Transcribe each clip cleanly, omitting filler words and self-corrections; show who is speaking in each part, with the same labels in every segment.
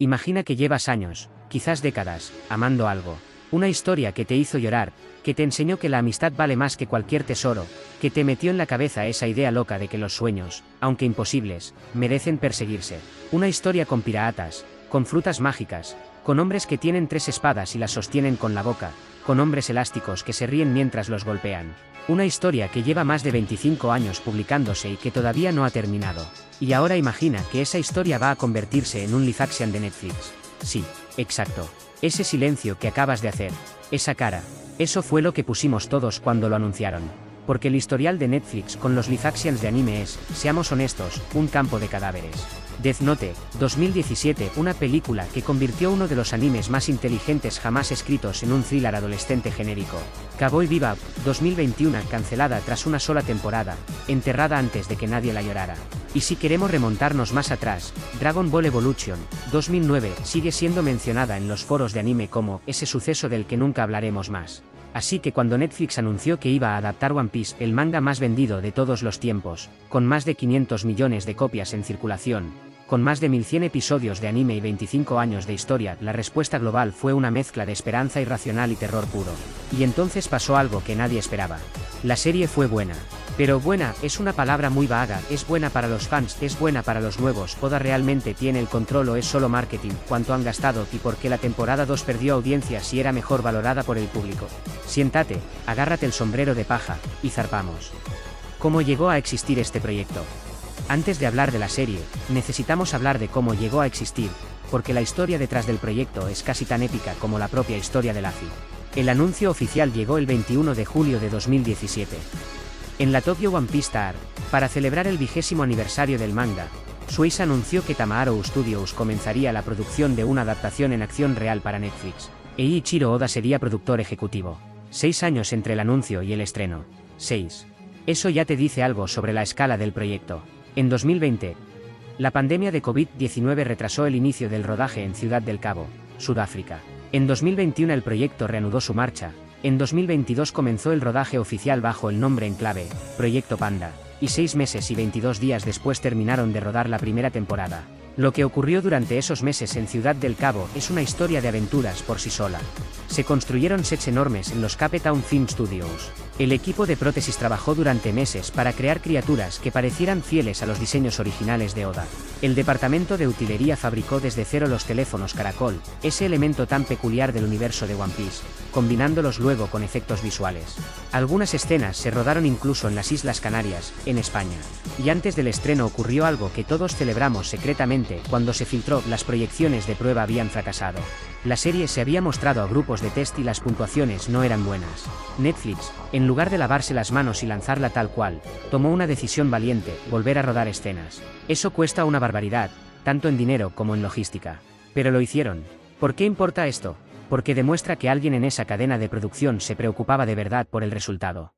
Speaker 1: Imagina que llevas años, quizás décadas, amando algo. Una historia que te hizo llorar, que te enseñó que la amistad vale más que cualquier tesoro, que te metió en la cabeza esa idea loca de que los sueños, aunque imposibles, merecen perseguirse. Una historia con piratas, con frutas mágicas, con hombres que tienen 3 espadas y las sostienen con la boca, con hombres elásticos que se ríen mientras los golpean. Una historia que lleva más de 25 años publicándose y que todavía no ha terminado. Y ahora imagina que esa historia va a convertirse en un live action de Netflix. Sí, exacto. Ese silencio que acabas de hacer, esa cara, eso fue lo que pusimos todos cuando lo anunciaron. Porque el historial de Netflix con los live actions de anime es, seamos honestos, un campo de cadáveres. Death Note, 2017, una película que convirtió uno de los animes más inteligentes jamás escritos en un thriller adolescente genérico. Cowboy Bebop, 2021, cancelada tras una sola temporada, enterrada antes de que nadie la llorara. Y si queremos remontarnos más atrás, Dragon Ball Evolution, 2009, sigue siendo mencionada en los foros de anime como ese suceso del que nunca hablaremos más. Así que cuando Netflix anunció que iba a adaptar One Piece, el manga más vendido de todos los tiempos, con más de 500 millones de copias en circulación, con más de 1100 episodios de anime y 25 años de historia, la respuesta global fue una mezcla de esperanza irracional y terror puro. Y entonces pasó algo que nadie esperaba. La serie fue buena. Pero buena es una palabra muy vaga, es buena para los fans, es buena para los nuevos, ¿Oda realmente tiene el control o es solo marketing? ¿Cuánto han gastado y por qué la temporada 2 perdió audiencia si era mejor valorada por el público? Siéntate, agárrate el sombrero de paja, y zarpamos. ¿Cómo llegó a existir este proyecto? Antes de hablar de la serie, necesitamos hablar de cómo llegó a existir, porque la historia detrás del proyecto es casi tan épica como la propia historia de Luffy. El anuncio oficial llegó el 21 de julio de 2017. En la Tokyo One Piece Star, para celebrar el 20º aniversario del manga, Shueisha anunció que Tamaharo Studios comenzaría la producción de una adaptación en acción real para Netflix. Eiichiro Oda sería productor ejecutivo. 6 años entre el anuncio y el estreno. 6. Eso ya te dice algo sobre la escala del proyecto. En 2020, la pandemia de COVID-19 retrasó el inicio del rodaje en Ciudad del Cabo, Sudáfrica. En 2021 el proyecto reanudó su marcha. En 2022 comenzó el rodaje oficial bajo el nombre en clave, Proyecto Panda, y 6 meses y 22 días después terminaron de rodar la primera temporada. Lo que ocurrió durante esos meses en Ciudad del Cabo es una historia de aventuras por sí sola. Se construyeron sets enormes en los Cape Town Film Studios. El equipo de prótesis trabajó durante meses para crear criaturas que parecieran fieles a los diseños originales de Oda. El departamento de utilería fabricó desde cero los teléfonos caracol, ese elemento tan peculiar del universo de One Piece, combinándolos luego con efectos visuales. Algunas escenas se rodaron incluso en las Islas Canarias, en España. Y antes del estreno ocurrió algo que todos celebramos secretamente. Cuando se filtró, las proyecciones de prueba habían fracasado. La serie se había mostrado a grupos de test y las puntuaciones no eran buenas. Netflix, en lugar de lavarse las manos y lanzarla tal cual, tomó una decisión valiente: volver a rodar escenas. Eso cuesta una barbaridad, tanto en dinero como en logística. Pero lo hicieron. ¿Por qué importa esto? Porque demuestra que alguien en esa cadena de producción se preocupaba de verdad por el resultado.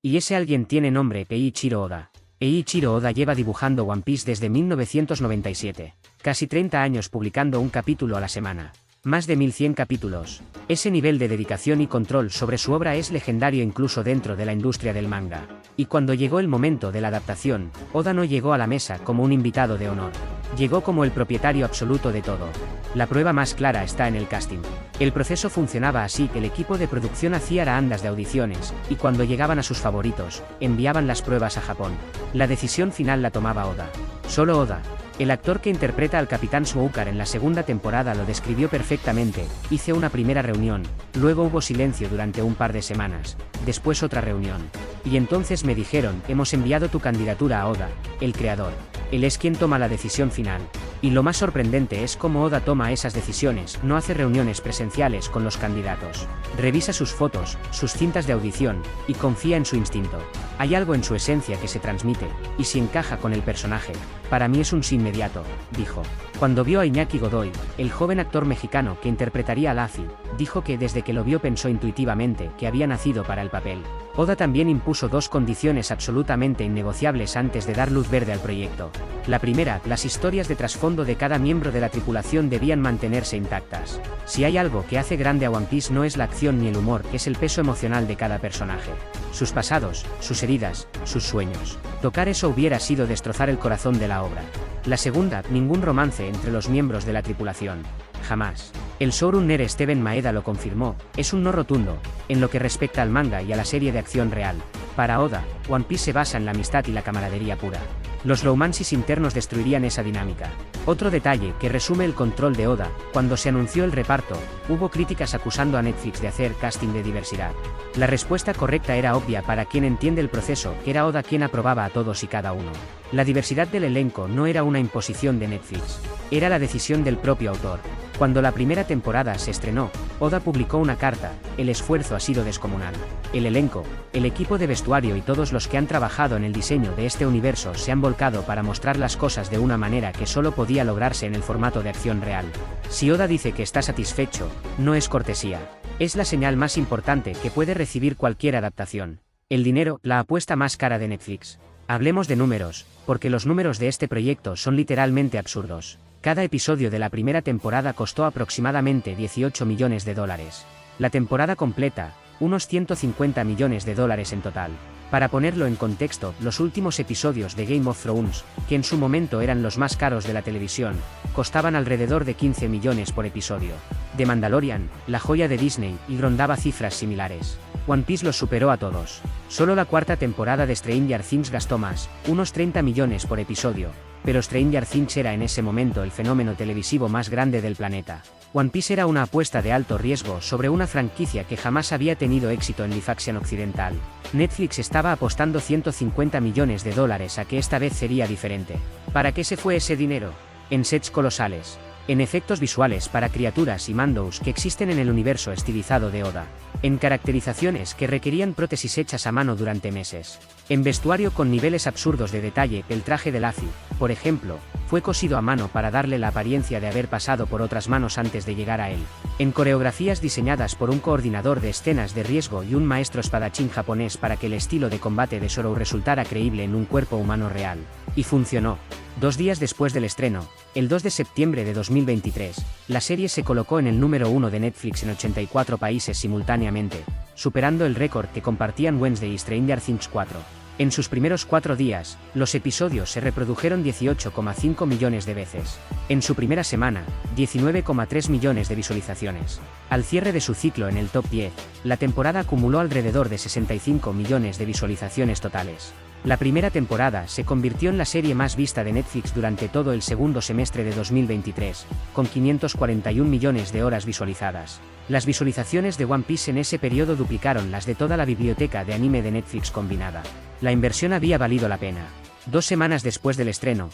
Speaker 1: Y ese alguien tiene nombre: Eiichiro Oda. Eiichiro Oda lleva dibujando One Piece desde 1997. Casi 30 años publicando un capítulo a la semana. Más de 1100 capítulos. Ese nivel de dedicación y control sobre su obra es legendario incluso dentro de la industria del manga. Y cuando llegó el momento de la adaptación, Oda no llegó a la mesa como un invitado de honor. Llegó como el propietario absoluto de todo. La prueba más clara está en el casting. El proceso funcionaba así: que el equipo de producción hacía raandas de audiciones, y cuando llegaban a sus favoritos, enviaban las pruebas a Japón. La decisión final la tomaba Oda. Solo Oda. El actor que interpreta al Capitán Smoker en la segunda temporada lo describió perfectamente: hice una primera reunión, luego hubo silencio durante un par de semanas, después otra reunión. Y entonces me dijeron: hemos enviado tu candidatura a Oda, el creador. Él es quien toma la decisión final. Y lo más sorprendente es cómo Oda toma esas decisiones: no hace reuniones presenciales con los candidatos. Revisa sus fotos, sus cintas de audición, y confía en su instinto. Hay algo en su esencia que se transmite, y si encaja con el personaje, para mí es un sí inmediato, dijo. Cuando vio a Iñaki Godoy, el joven actor mexicano que interpretaría a Luffy, dijo que desde que lo vio pensó intuitivamente que había nacido para el papel. Oda también impuso 2 condiciones absolutamente innegociables antes de dar luz verde al proyecto. La primera: las historias de trasfondo de cada miembro de la tripulación debían mantenerse intactas. Si hay algo que hace grande a One Piece no es la acción ni el humor, es el peso emocional de cada personaje. Sus pasados, sus heridas, sus sueños. Tocar eso hubiera sido destrozar el corazón de la obra. La segunda, ningún romance entre los miembros de la tripulación. Jamás. El showrunner Steven Maeda lo confirmó, es un no rotundo, en lo que respecta al manga y a la serie de acción real. Para Oda, One Piece se basa en la amistad y la camaradería pura. Los romances internos destruirían esa dinámica. Otro detalle que resume el control de Oda: cuando se anunció el reparto, hubo críticas acusando a Netflix de hacer casting de diversidad. La respuesta correcta era obvia para quien entiende el proceso, que era Oda quien aprobaba a todos y cada uno. La diversidad del elenco no era una imposición de Netflix, era la decisión del propio autor. Cuando la primera temporada se estrenó, Oda publicó una carta: el esfuerzo ha sido descomunal. El elenco, el equipo de vestuario y todos los que han trabajado en el diseño de este universo se han volcado para mostrar las cosas de una manera que solo podía lograrse en el formato de acción real. Si Oda dice que está satisfecho, no es cortesía. Es la señal más importante que puede recibir cualquier adaptación. El dinero, la apuesta más cara de Netflix. Hablemos de números, porque los números de este proyecto son literalmente absurdos. Cada episodio de la primera temporada costó aproximadamente $18 millones. La temporada completa, unos $150 millones en total. Para ponerlo en contexto, los últimos episodios de Game of Thrones, que en su momento eran los más caros de la televisión, costaban alrededor de 15 millones por episodio. The Mandalorian, la joya de Disney, y rondaba cifras similares. One Piece los superó a todos. Solo la cuarta temporada de Stranger Things gastó más, unos 30 millones por episodio, pero Stranger Things era en ese momento el fenómeno televisivo más grande del planeta. One Piece era una apuesta de alto riesgo sobre una franquicia que jamás había tenido éxito en live action occidental. Netflix estaba apostando $150 millones a que esta vez sería diferente. ¿Para qué se fue ese dinero? En sets colosales. En efectos visuales para criaturas y mandos que existen en el universo estilizado de Oda. En caracterizaciones que requerían prótesis hechas a mano durante meses. En vestuario con niveles absurdos de detalle. El traje de Luffy, por ejemplo, fue cosido a mano para darle la apariencia de haber pasado por otras manos antes de llegar a él. En coreografías diseñadas por un coordinador de escenas de riesgo y un maestro espadachín japonés para que el estilo de combate de Zoro resultara creíble en un cuerpo humano real. Y funcionó. 2 días después del estreno, el 2 de septiembre de 2023, la serie se colocó en el número 1 de Netflix en 84 países simultáneamente, superando el récord que compartían Wednesday y Stranger Things 4. En sus primeros 4 días, los episodios se reprodujeron 18,5 millones de veces. En su primera semana, 19,3 millones de visualizaciones. Al cierre de su ciclo en el top 10, la temporada acumuló alrededor de 65 millones de visualizaciones totales. La primera temporada se convirtió en la serie más vista de Netflix durante todo el segundo semestre de 2023, con 541 millones de horas visualizadas. Las visualizaciones de One Piece en ese periodo duplicaron las de toda la biblioteca de anime de Netflix combinada. La inversión había valido la pena. 2 semanas después del estreno,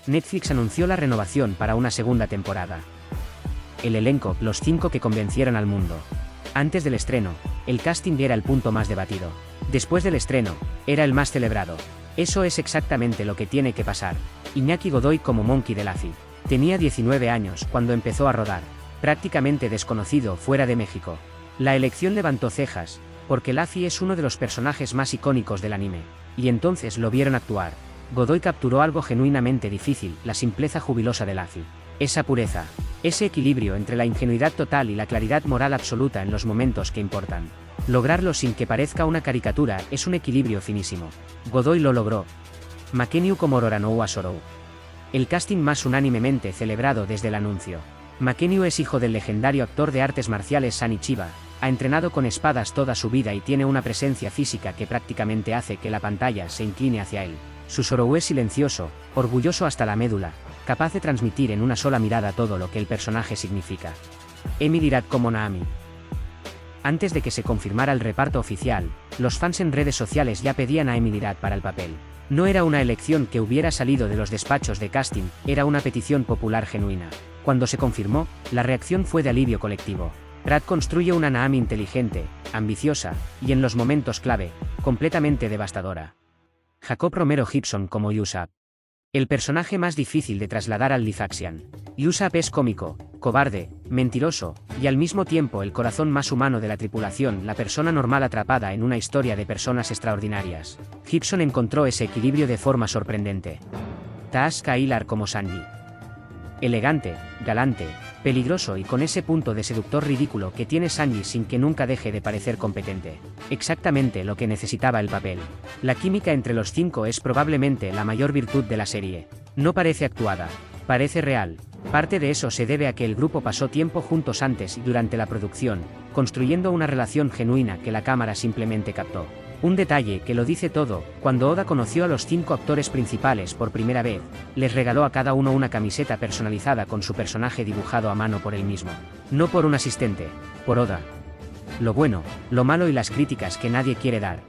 Speaker 1: Netflix anunció la renovación para una segunda temporada. El elenco, los 5 que convencieron al mundo. Antes del estreno, el casting era el punto más debatido. Después del estreno, era el más celebrado. Eso es exactamente lo que tiene que pasar. Iñaki Godoy como Monkey D. Luffy. Tenía 19 años cuando empezó a rodar, prácticamente desconocido fuera de México. La elección levantó cejas, porque Luffy es uno de los personajes más icónicos del anime, y entonces lo vieron actuar. Godoy capturó algo genuinamente difícil: la simpleza jubilosa de Luffy. Esa pureza, ese equilibrio entre la ingenuidad total y la claridad moral absoluta en los momentos que importan. Lograrlo sin que parezca una caricatura es un equilibrio finísimo. Godoy lo logró. Mackenyu como Roronoa Zoro. El casting más unánimemente celebrado desde el anuncio. Mackenyu es hijo del legendario actor de artes marciales Sonny Chiba, ha entrenado con espadas toda su vida y tiene una presencia física que prácticamente hace que la pantalla se incline hacia él. Su Zoro es silencioso, orgulloso hasta la médula, capaz de transmitir en una sola mirada todo lo que el personaje significa. Emily Rath como Naami. Antes de que se confirmara el reparto oficial, los fans en redes sociales ya pedían a Emily Rath para el papel. No era una elección que hubiera salido de los despachos de casting, era una petición popular genuina. Cuando se confirmó, la reacción fue de alivio colectivo. Rath construye una Naami inteligente, ambiciosa, y en los momentos clave, completamente devastadora. Jacob Romero Gibson como Usopp. El personaje más difícil de trasladar al live action. Usopp es cómico, cobarde, mentiroso, y al mismo tiempo el corazón más humano de la tripulación, la persona normal atrapada en una historia de personas extraordinarias. Gibson encontró ese equilibrio de forma sorprendente. Taas Kailar como Sanji. Elegante, galante, peligroso y con ese punto de seductor ridículo que tiene Sanji sin que nunca deje de parecer competente. Exactamente lo que necesitaba el papel. La química entre los 5 es probablemente la mayor virtud de la serie. No parece actuada, parece real. Parte de eso se debe a que el grupo pasó tiempo juntos antes y durante la producción, construyendo una relación genuina que la cámara simplemente captó. Un detalle que lo dice todo: cuando Oda conoció a los 5 actores principales por primera vez, les regaló a cada uno una camiseta personalizada con su personaje dibujado a mano por él mismo. No por un asistente, por Oda. Lo bueno, lo malo y las críticas que nadie quiere dar.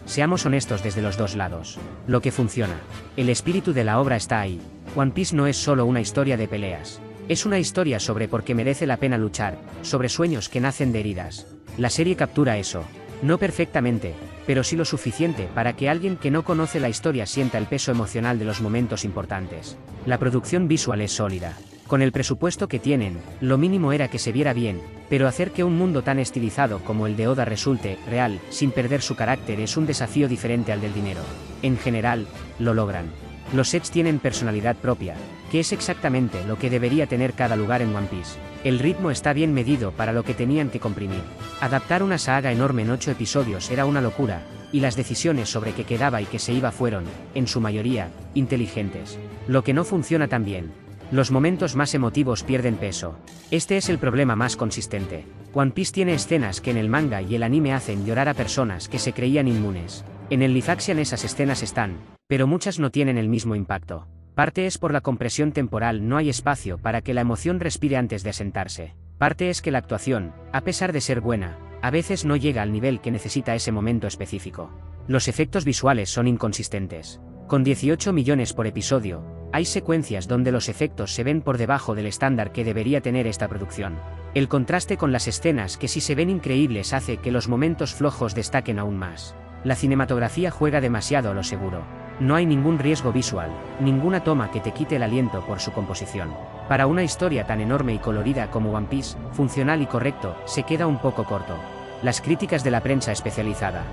Speaker 1: Seamos honestos desde los dos lados. Lo que funciona. El espíritu de la obra está ahí. One Piece no es solo una historia de peleas. Es una historia sobre por qué merece la pena luchar, sobre sueños que nacen de heridas. La serie captura eso. No perfectamente, pero sí lo suficiente para que alguien que no conoce la historia sienta el peso emocional de los momentos importantes. La producción visual es sólida. Con el presupuesto que tienen, lo mínimo era que se viera bien, pero hacer que un mundo tan estilizado como el de Oda resulte real, sin perder su carácter, es un desafío diferente al del dinero. En general, lo logran. Los sets tienen personalidad propia, que es exactamente lo que debería tener cada lugar en One Piece. El ritmo está bien medido para lo que tenían que comprimir. Adaptar una saga enorme en 8 episodios era una locura, y las decisiones sobre qué quedaba y qué se iba fueron, en su mayoría, inteligentes. Lo que no funciona tan bien. Los momentos más emotivos pierden peso. Este es el problema más consistente. One Piece tiene escenas que en el manga y el anime hacen llorar a personas que se creían inmunes. En el live action esas escenas están, pero muchas no tienen el mismo impacto. Parte es por la compresión temporal, no hay espacio para que la emoción respire antes de asentarse. Parte es que la actuación, a pesar de ser buena, a veces no llega al nivel que necesita ese momento específico. Los efectos visuales son inconsistentes. Con 18 millones por episodio, hay secuencias donde los efectos se ven por debajo del estándar que debería tener esta producción. El contraste con las escenas que sí se ven increíbles hace que los momentos flojos destaquen aún más. La cinematografía juega demasiado a lo seguro. No hay ningún riesgo visual, ninguna toma que te quite el aliento por su composición. Para una historia tan enorme y colorida como One Piece, funcional y correcto, se queda un poco corto. Las críticas de la prensa especializada.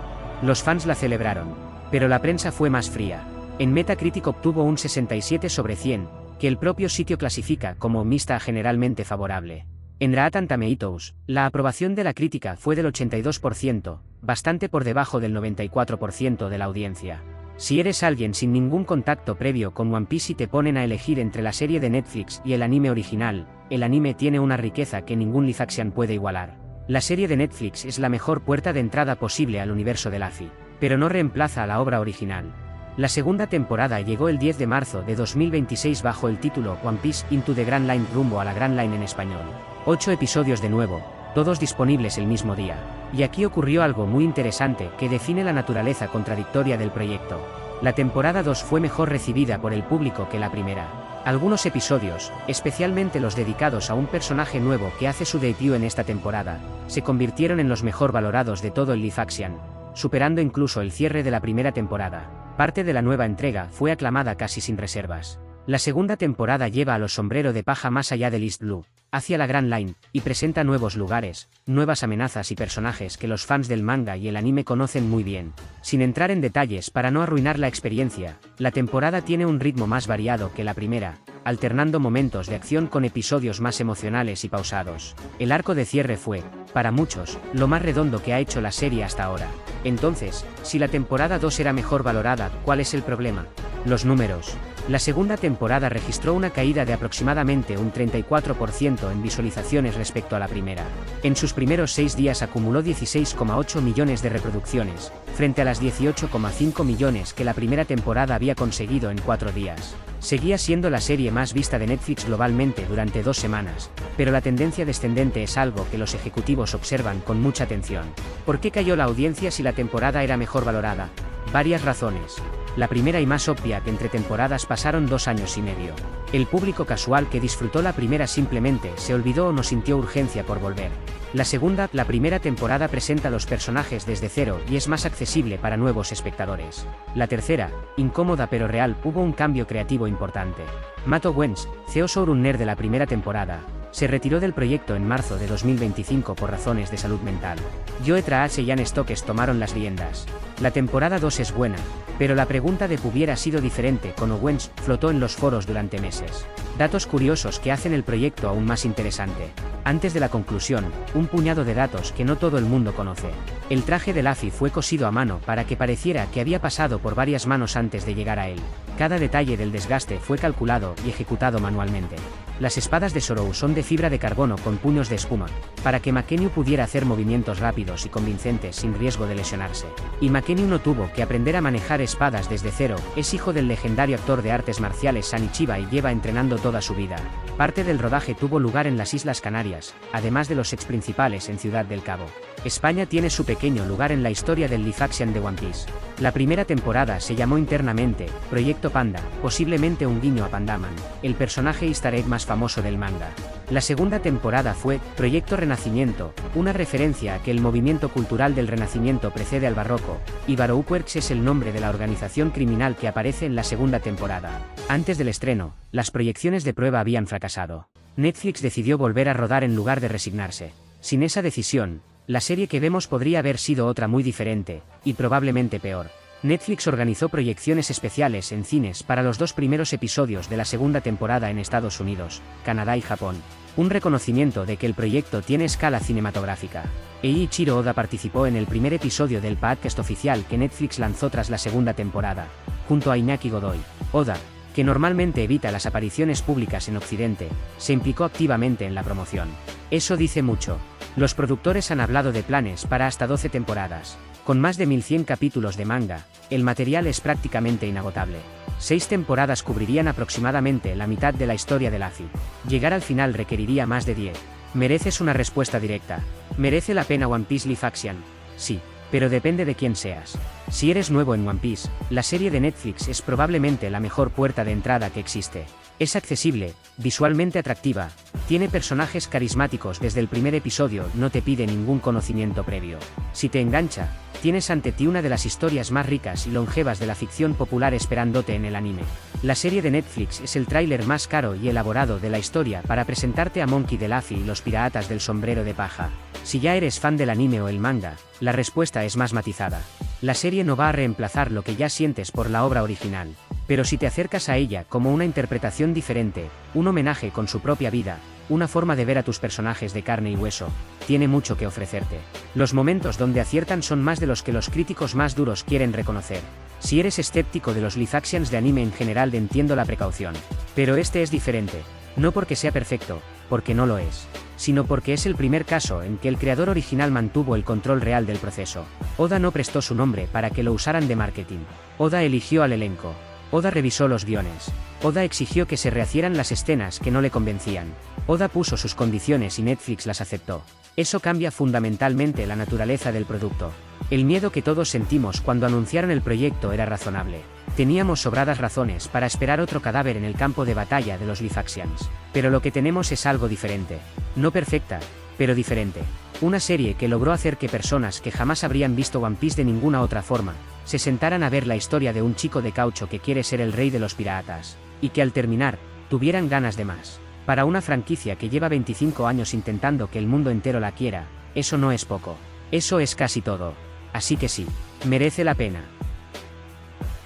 Speaker 1: Los fans la celebraron, pero la prensa fue más fría. En Metacritic obtuvo un 67 sobre 100, que el propio sitio clasifica como mixta a generalmente favorable. En Rotten Tomatoes, la aprobación de la crítica fue del 82%, bastante por debajo del 94% de la audiencia. Si eres alguien sin ningún contacto previo con One Piece y te ponen a elegir entre la serie de Netflix y el anime original, el anime tiene una riqueza que ningún live action puede igualar. La serie de Netflix es la mejor puerta de entrada posible al universo de Luffy, pero no reemplaza a la obra original. La segunda temporada llegó el 10 de marzo de 2026 bajo el título One Piece Into the Grand Line, rumbo a la Grand Line en español. 8 episodios de nuevo, todos disponibles el mismo día. Y aquí ocurrió algo muy interesante que define la naturaleza contradictoria del proyecto. La temporada 2 fue mejor recibida por el público que la primera. Algunos episodios, especialmente los dedicados a un personaje nuevo que hace su debut en esta temporada, se convirtieron en los mejor valorados de todo el live action, superando incluso el cierre de la primera temporada. Parte de la nueva entrega fue aclamada casi sin reservas. La segunda temporada lleva a los Sombrero de Paja más allá del East Blue, hacia la Grand Line, y presenta nuevos lugares, nuevas amenazas y personajes que los fans del manga y el anime conocen muy bien. Sin entrar en detalles para no arruinar la experiencia, la temporada tiene un ritmo más variado que la primera, alternando momentos de acción con episodios más emocionales y pausados. El arco de cierre fue, para muchos, lo más redondo que ha hecho la serie hasta ahora. Entonces, si la temporada 2 era mejor valorada, ¿cuál es el problema? Los números. La segunda temporada registró una caída de aproximadamente un 34% en visualizaciones respecto a la primera. En sus primeros 6 días acumuló 16,8 millones de reproducciones, frente a las 18,5 millones que la primera temporada había conseguido en 4 días. Seguía siendo la serie más vista de Netflix globalmente durante 2 semanas, pero la tendencia descendente es algo que los ejecutivos observan con mucha atención. ¿Por qué cayó la audiencia si la temporada era mejor valorada? Varias razones. La primera y más obvia, que entre temporadas pasaron 2 años y medio. El público casual que disfrutó la primera simplemente se olvidó o no sintió urgencia por volver. La segunda, la primera temporada presenta los personajes desde cero y es más accesible para nuevos espectadores. La tercera, incómoda pero real, hubo un cambio creativo importante. Matt Owens, CEO showrunner de la primera temporada, se retiró del proyecto en marzo de 2025 por razones de salud mental. Joe Traas y Jan Stokes tomaron las riendas. La temporada 2 es buena, pero la pregunta de hubiera sido diferente con Owens flotó en los foros durante meses. Datos curiosos que hacen el proyecto aún más interesante. Antes de la conclusión, un puñado de datos que no todo el mundo conoce. El traje de Luffy fue cosido a mano para que pareciera que había pasado por varias manos antes de llegar a él. Cada detalle del desgaste fue calculado y ejecutado manualmente. Las espadas de Zorro son de fibra de carbono con puños de espuma, para que Mackenyu pudiera hacer movimientos rápidos y convincentes sin riesgo de lesionarse. Y Mackenyu no tuvo que aprender a manejar espadas desde cero, es hijo del legendario actor de artes marciales Sonny Chiba y lleva entrenando toda su vida. Parte del rodaje tuvo lugar en las Islas Canarias, además de los sets principales en Ciudad del Cabo. España tiene su pequeño lugar en la historia del live action de One Piece. La primera temporada se llamó internamente Proyecto Panda, posiblemente un guiño a Pandaman, el personaje easter egg más famoso del manga. La segunda temporada fue Proyecto Renacimiento, una referencia a que el movimiento cultural del Renacimiento precede al Barroco, y Baroque es el nombre de la organización criminal que aparece en la segunda temporada. Antes del estreno, las proyecciones de prueba habían fracasado. Netflix decidió volver a rodar en lugar de resignarse. Sin esa decisión, la serie que vemos podría haber sido otra muy diferente, y probablemente peor. Netflix organizó proyecciones especiales en cines para los 2 primeros episodios de la segunda temporada en Estados Unidos, Canadá y Japón. Un reconocimiento de que el proyecto tiene escala cinematográfica. Eiichiro Oda participó en el primer episodio del podcast oficial que Netflix lanzó tras la segunda temporada, junto a Iñaki Godoy. Oda, que normalmente evita las apariciones públicas en Occidente, se implicó activamente en la promoción. Eso dice mucho. Los productores han hablado de planes para hasta 12 temporadas. Con más de 1100 capítulos de manga, el material es prácticamente inagotable. 6 temporadas cubrirían aproximadamente la mitad de la historia de Luffy. Llegar al final requeriría más de 10. ¿Mereces una respuesta directa? ¿Merece la pena One Piece Live Action? Sí, pero depende de quién seas. Si eres nuevo en One Piece, la serie de Netflix es probablemente la mejor puerta de entrada que existe. Es accesible, visualmente atractiva, tiene personajes carismáticos desde el primer episodio, no te pide ningún conocimiento previo. Si te engancha, tienes ante ti una de las historias más ricas y longevas de la ficción popular esperándote en el anime. La serie de Netflix es el tráiler más caro y elaborado de la historia para presentarte a Monkey D. Luffy y los piratas del sombrero de paja. Si ya eres fan del anime o el manga, la respuesta es más matizada. La serie no va a reemplazar lo que ya sientes por la obra original. Pero si te acercas a ella como una interpretación diferente, un homenaje con su propia vida, una forma de ver a tus personajes de carne y hueso, tiene mucho que ofrecerte. Los momentos donde aciertan son más de los que los críticos más duros quieren reconocer. Si eres escéptico de los live actions de anime en general, entiendo la precaución. Pero este es diferente, no porque sea perfecto, porque no lo es, sino porque es el primer caso en que el creador original mantuvo el control real del proceso. Oda no prestó su nombre para que lo usaran de marketing. Oda eligió al elenco. Oda revisó los guiones. Oda exigió que se rehacieran las escenas que no le convencían. Oda puso sus condiciones y Netflix las aceptó. Eso cambia fundamentalmente la naturaleza del producto. El miedo que todos sentimos cuando anunciaron el proyecto era razonable. Teníamos sobradas razones para esperar otro cadáver en el campo de batalla de los live actions. Pero lo que tenemos es algo diferente. No perfecta, pero diferente. Una serie que logró hacer que personas que jamás habrían visto One Piece de ninguna otra forma, se sentaran a ver la historia de un chico de caucho que quiere ser el rey de los piratas, y que al terminar, tuvieran ganas de más. Para una franquicia que lleva 25 años intentando que el mundo entero la quiera, eso no es poco. Eso es casi todo. Así que sí, merece la pena.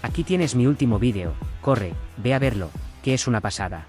Speaker 1: Aquí tienes mi último vídeo, corre, ve a verlo, que es una pasada.